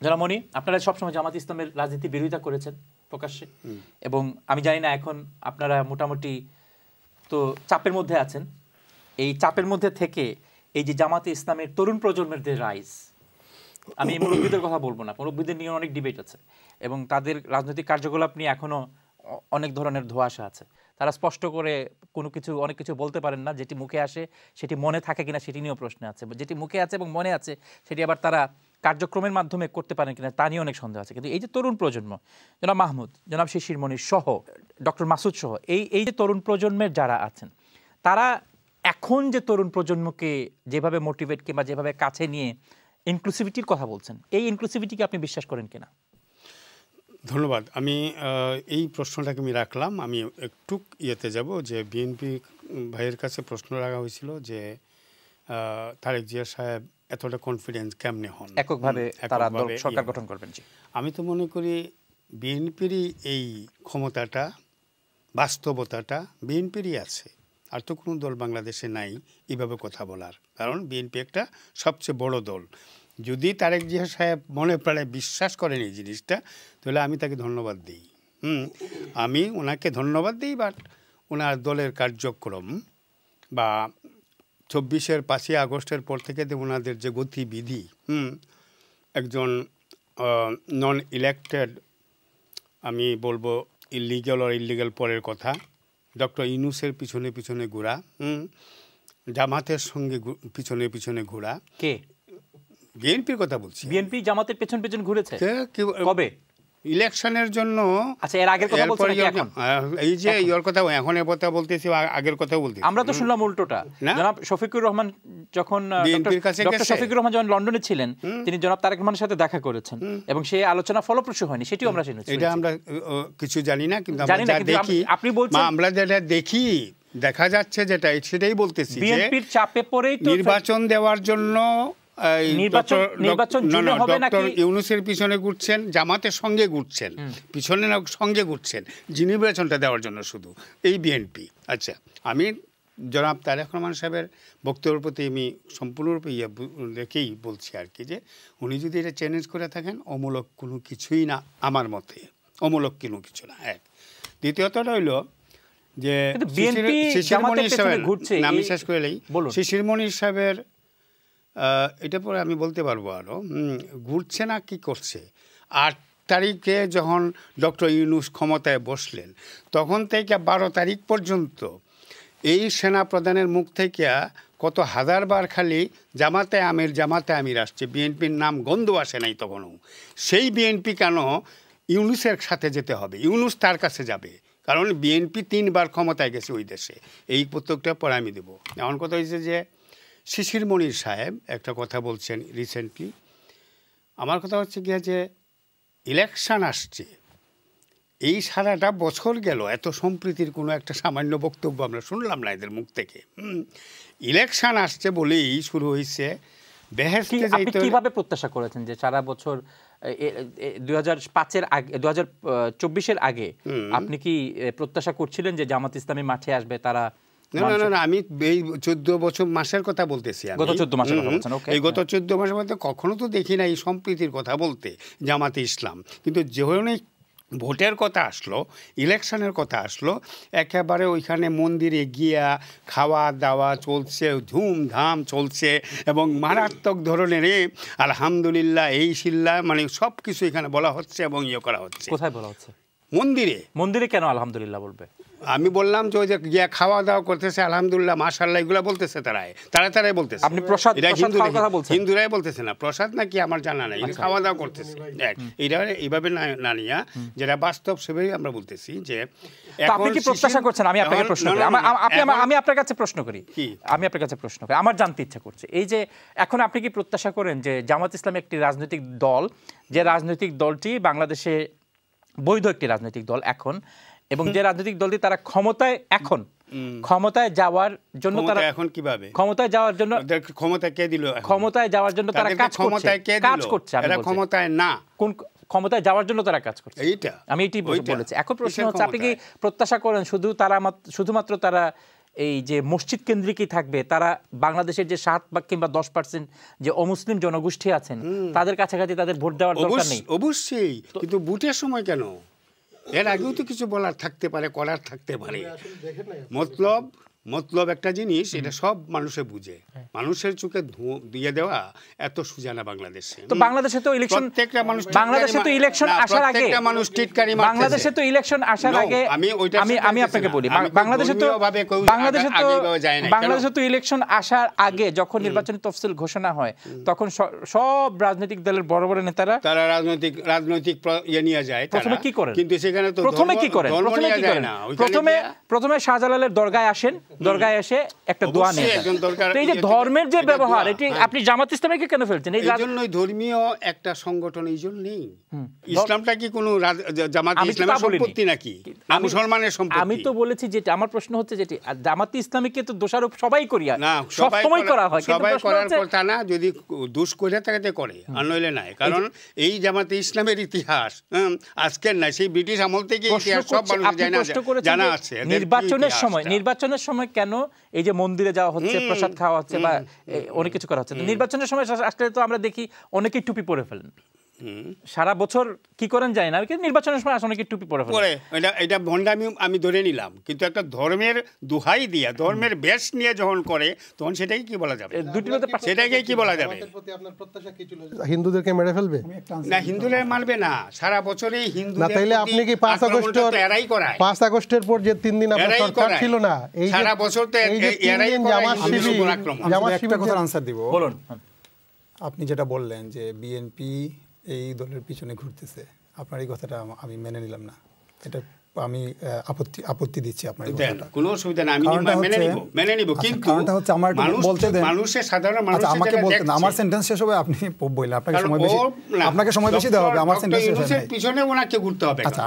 জনাব মনি, আপনারা সবসময় জামাত ইসলামের রাজনীতি বিরোধিতা করেছেন প্রকাশ্যে, এবং আমি জানি না এখন আপনারা মোটামুটি তো চাপের মধ্যে আছেন। এই চাপের মধ্যে থেকে এই যে জামাতে ইসলামের তরুণ প্রজন্মের যে রাইজ, আমি মুরব্বীদের কথা বলবো না, মুরব্বীদের নিয়ে অনেক ডিবেট আছে এবং তাদের রাজনৈতিক কার্যকলাপ নিয়ে এখনো অনেক ধরনের ধোঁয়াশা আছে। তারা স্পষ্ট করে অনেক কিছু বলতে পারেন না। যেটি মুখে আসে সেটি মনে থাকে কিনা সেটি নিয়েও প্রশ্ন আছে, যেটি মুখে আছে এবং মনে আছে সেটি আবার তারা কার্যক্রমের মাধ্যমে করতে পারেন কিনা তা নিয়ে অনেক সন্দেহ আছে। কিন্তু এই যে তরুণ প্রজন্ম, জনাব মাহমুদ, জনাব শিশির মনির সহ, ডক্টর মাসুদ সহ, এই যে তরুণ প্রজন্মের যারা আছেন, তারা এখন যে তরুণ প্রজন্মকে যেভাবে মোটিভেট কিংবা যেভাবে কাছে নিয়ে ইনক্লুসিভিটির কথা বলছেন, এই ইনক্লুসিভিটিকে আপনি বিশ্বাস করেন কিনা? ধন্যবাদ। আমি এই প্রশ্নটাকে আমি রাখলাম। আমি একটু ইয়েতে যাব যে বিএনপি ভাইয়ের কাছে প্রশ্ন রাখা হয়েছিল যে তারেক জিয়া সাহেব এতটা কনফিডেন্স কেমনে হন এককভাবে তারা সরকার গঠন করবেন। আমি তো মনে করি বিএনপিরই এই ক্ষমতাটা, বাস্তবতাটা বিএনপিরই আছে, আর তো কোনো দল বাংলাদেশে নাই এইভাবে কথা বলার। কারণ বিএনপি একটা সবচেয়ে বড় দল। যদি তারেক জিয়া সাহেব মনে প্রাণে বিশ্বাস করেন এই জিনিসটা, তাহলে আমি তাকে ধন্যবাদ দিই। আমি ওনাকে ধন্যবাদ দিই। বাট ওনার দলের কার্যক্রম বা 5ই আগস্টের পর থেকে ওনাদের যে গতিবিধি, একজন নন ইলেক্টেড, আমি বলবো ইলিগাল আর ইলিগাল পরের কথা, ডক্টর ইউনূসের পিছনে পিছনে ঘোরা, জামাতের সঙ্গে পিছনে পিছনে ঘোরা। কে? বিএনপির কথা বলছি। বিএনপি জামাতের পেছন পেছন ঘুরেছে কবে? ইলেকশনের জন্য। আচ্ছা, এর আগের কথা বলছেন নাকি এখন? এই যে এর কথা, এখন এর কথা বলতেছি, আগের কথাও বলতেছি। আমরা তো শুনলাম উল্টোটা। জনাব শফিকুর রহমান যখন ডক্টর শফিকুর রহমান যখন লন্ডনে ছিলেন, তিনি জনাব তারেক রহমানের সাথে দেখা করেছেন এবং সেই আলোচনা ফলপ্রসূ হয়নি, সেটিও আমরা শুনেছি। এটা আমরা কিছু জানি না, কিন্তু আপনি বলছেন আমরা যেটা দেখি, দেখা যাচ্ছে যেটা, সেটাই বলতেছি। বিএনপির চাপে পড়েই তো নির্বাচন দেওয়ার জন্য ডক্টর ইউনূসের পিছনে ঘুরছেন, জামাতের সঙ্গে ঘুরছেন, পিছনে সঙ্গে ঘুরছেন, যিনি নির্বাচনটা দেওয়ার জন্য শুধু এই বিএনপি। আচ্ছা, আমি জনাব তারেক রহমান সাহেবের বক্তব্যের প্রতি আমি সম্পূর্ণরূপে রেখেই বলছি আর কি, যে উনি যদি এটা চ্যালেঞ্জ করে থাকেন, অমূলক কোনো কিছুই না আমার মতে, অমূলক কোনো কিছু না। এক, দ্বিতীয়তটা হইল যে শিশির মনির সাহেবের, আমি শেষ করেই, শিশির মনির সাহেবের এটা পরে আমি বলতে পারবো আরও, ঘুরছে না কি করছে। 8 তারিখে যখন ডক্টর ইউনূস ক্ষমতায় বসলেন, তখন থেকে 12 তারিখ পর্যন্ত এই সেনা প্রধানের মুখ থেকে কত হাজারবার খালি জামাতে আমির আসছে, বিএনপির নাম গন্ধ আসে নাই তখনও। সেই বিএনপি কেন ইউনূসের সাথে যেতে হবে? ইউনূস তার কাছে যাবে, কারণ বিএনপি 3 বার ক্ষমতায় গেছে ওই দেশে। এই প্রত্যেকটা পরে আমি দেবো। এমন কথা হয়েছে যে শিশির মনির সাহেব একটা কথা বলছেন রিসেন্টলি। আমার কথা হচ্ছে গিয়া যে ইলেকশন আসছে, এই সারাটা বছর গেল, এত সম্প্রীতির কোনো একটা সামান্য বক্তব্য আমরা শুনলাম না এদের মুখ থেকে। ইলেকশন আসছে বলেই শুরু হয়েছে বেহেশতে যাইতে। কিভাবে প্রত্যাশা করেছেন যে সারা বছর 2005-এর আগে, 2024-এর আগে আপনি কি প্রত্যাশা করছিলেন যে জামাত ইসলামী মাঠে আসবে? তারা না, আমি এই 14 মাসের কথা বলতেছি। গত 14 মাসের কথা বলছেন? এই গত 14 মাসের মধ্যে কখনো তো দেখি না এই সম্প্রীতির কথা বলতে জামাতে ইসলাম। কিন্তু যখন ভোটের কথা আসলো, ইলেকশনের কথা আসলো, একেবারে ওইখানে মন্দিরে গিয়া খাওয়া দাওয়া চলছে, ধুমধাম চলছে, এবং মারাত্মক ধরনের আলহামদুলিল্লাহ এই শিল্লা, মানে সব কিছু এখানে বলা হচ্ছে এবং ইয়ে করা হচ্ছে। কোথায় বলা হচ্ছে? মন্দিরে কেন আলহামদুলিল্লাহ বলবে? আমি বললাম যে ওই যে গিয়া খাওয়া দাওয়া করতেছে, আলহামদুলিল্লাহ মাশাআল্লাহ এগুলা বলতেছে, তারাই বলতেছে। আপনি প্রসাদ কথা বলছেন? হিন্দুরাই বলতেছে না, প্রসাদ নাকি আমার জানা নাই, খাওয়া দাওয়া করতেছে। এটা এইভাবে না নিয়া যেটা বাস্তব সেভাবেই আমরা বলতেছি। যে আপনি কি প্রত্যাশা করছেন? আমি আপনাকে প্রশ্ন করি, আমি আপনার কাছে প্রশ্ন করি, আমার জানতে ইচ্ছা করছে, এই যে এখন আপনি কি প্রত্যাশা করেন যে জামাত ইসলাম একটি রাজনৈতিক দল, যে রাজনৈতিক দলটি বাংলাদেশে বৈধ একটি রাজনৈতিক দল এখন, এবং যে রাজনৈতিক দলটি তারা ক্ষমতায় যাওয়ার জন্য, তারা এখন কিভাবে ক্ষমতায় যাওয়ার জন্য, ক্ষমতায় যাওয়ার জন্য তারা কাজ করছে, ক্ষমতায় না, কোন ক্ষমতায় যাওয়ার জন্য তারা কাজ করছে, আমি এটি বলেছি। এখন প্রশ্ন হচ্ছে, আপনি কি প্রত্যাশা করেন শুধুমাত্র তারা এই যে মসজিদ কেন্দ্রিকই থাকবে, তারা বাংলাদেশের যে 7 বা কিংবা 10% যে অমুসলিম জনগোষ্ঠী আছেন তাদের কাছাকাছি তাদের ভোট দেওয়ার দরকার নেই? অবশ্যই, কিন্তু ভোটের সময় কেন? এর আগেও তো কিছু বলার থাকতে পারে, করার থাকতে পারে। মতলব একটা জিনিস, এটা সব মানুষে বুঝে। মানুষের চোখে দিয়ে দেওয়া এত সোজা না বাংলাদেশে। তো বাংলাদেশে তো ইলেকশন, প্রত্যেকটা মানুষ বাংলাদেশে তো ইলেকশন আসার আগে, প্রত্যেকটা মানুষ টিটকারি মারতেছে। বাংলাদেশে তো ইলেকশন আসার আগে আমি আপনাকে বলি, বাংলাদেশে তো ইলেকশন আসার আগে যখন নির্বাচনী তফসিল ঘোষণা হয় তখন সব রাজনৈতিক দলের বড় বড় নেতারা তারা রাজনৈতিক ইয়ে নিয়ে যায়। প্রথমে কি করেন? কিন্তু সেখানে তো প্রথমে কি করেন? প্রথমে শাহজালালের দরগায় আসেন, দরগায় এসে একটা দোয়া নিয়ে যান। এই যে ধর্মের যে ব্যবহার, এটি আপনি জামাত ইসলামীকে কেন ফেলছেন? এই জন্যই ধর্মীয় একটা সংগঠন এই জন্যই। ইসলামটা কি কোনো জামাত ইসলামের সম্পত্তি নাকি, মুসলমানের সম্পত্তি? আমি তো বলেছি যেটা আমার প্রশ্ন হচ্ছে, যেটি জামাত ইসলামীকে তো দোষারোপ সবাই করি, সবসময় করা হয়, সবাই করার কথা না। যদি দোষ করে থাকে করে, আর নইলে নাই। কারণ এই জামাতে ইসলামের ইতিহাস আজকের নাই, সেই ব্রিটিশ আমল থেকে ইতিহাস সব মানুষ জানা আছে। নির্বাচনের সময় কেন এই যে মন্দিরে যাওয়া হচ্ছে, প্রসাদ খাওয়া হচ্ছে বা অনেক কিছু করা হচ্ছে, নির্বাচনের সময় আসলে তো আমরা দেখি অনেকেই টুপি পরে ফেলেন। সারা বছর কি করেন যায় না, নির্বাচনের সময় অনেকে টুপি পরে ফেলে। এটা ভণ্ডামি আমি ধরে নিলাম, কিন্তু একটা ধর্মের দোহাই দিয়া ধর্মের বেশ নিয়ে যখন করে তখন সেটাই কি বলা যাবে? সেটাকে কি বলা যাবে? হিন্দুদেরকে মেরে ফেলবে না, হিন্দুদের মারবে না, সারা বছরই হিন্দু। তাইলে আপনি কি 5 আগস্টের পর যে 3 দিন আপনার সরকার ছিল না, এই সারা বছর তো এরাই একটা কথার আনসার দিব। বলুন। আপনি যেটা বললেন যে বিএনপি এই দলের পিছনে ঘুরতেছে, আপনার এই কথাটা আমি মেনে নিলাম না। এটা আমি আপত্তি দিচ্ছি আপনার এই কথাটা। কোনো অসুবিধা না, আমি মেনে নিব, কিন্তু কারণটা হচ্ছে আমার বলতে দেন, মানুষের সাধারণ মানুষ আমাকে বলতে না, আমার সেন্টেন্স শেষ হবে, আপনি বললেন আপনাকে সময় বেশি দেওয়া হবে, আমার সেন্টেন্স শেষ হবে, পিছনে ওনাকে ঘুরতে হবে। আচ্ছা,